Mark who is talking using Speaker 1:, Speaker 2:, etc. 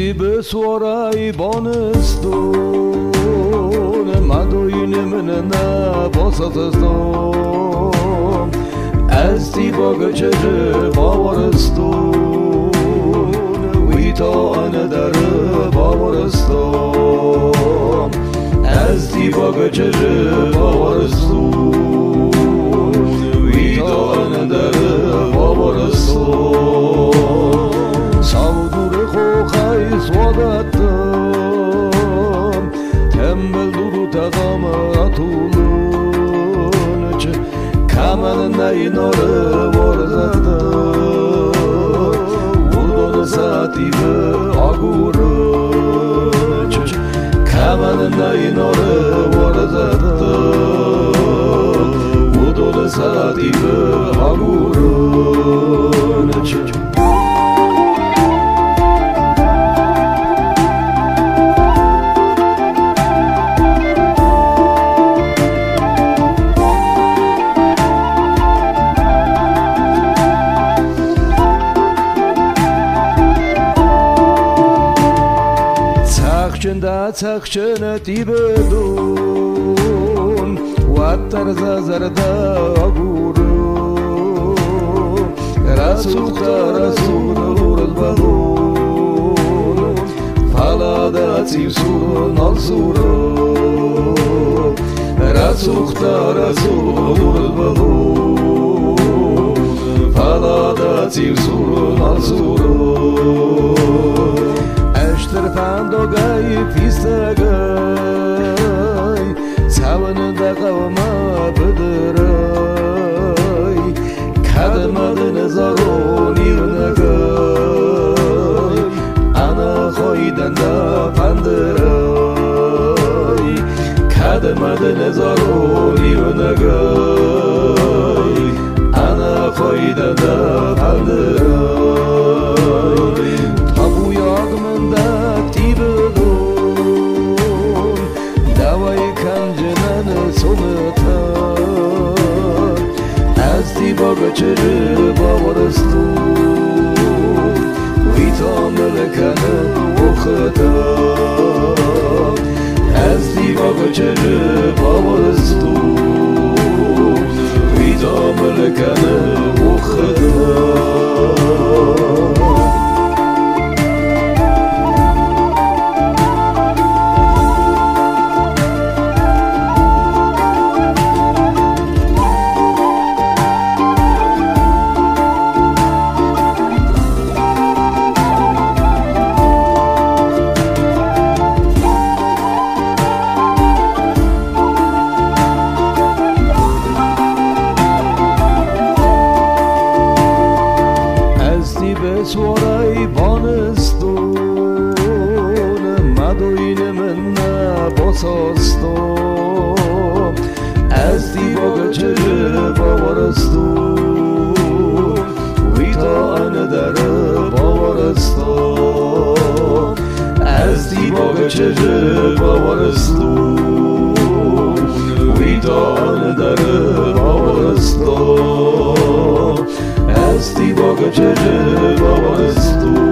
Speaker 1: استی به سوارای بانستون مدوین من نباسستم استی با گچه باورستون ویتا آن در باورستم استی با گچه باورستون ویتا آن در باورستون سودور خو خیس وادتم تنبل دودو تقام اتولون چه کمن نیناره ورزدم وردون ساعتی به آگورون چه کمن نیناره ورزدم وردون ساعتی به آگورون چه چخچن تی بدون واتر زردا آگورون رسول لورد بدون فلادا تیسور نالسورون رسول لورد بدون فلادا تیسور نالسورون اشتر فندقای پیستگای سوان دقوما بدرای کدمد نزارونی و نگای انا خواهیدن دا پندرای کدمد نزارونی و نگای انا خواهیدن دا پندرای باگچه باورستون ویتا ملکنه وخدم از دی باگچه باورستون ویتا ملکنه وخدم سوارای بانستون مدوین من نباسستم از دی با گچه باورستون ویتا آن در باورستون از دی با گچه باورستون ویتا آن در باورستون استی با گچه باورستون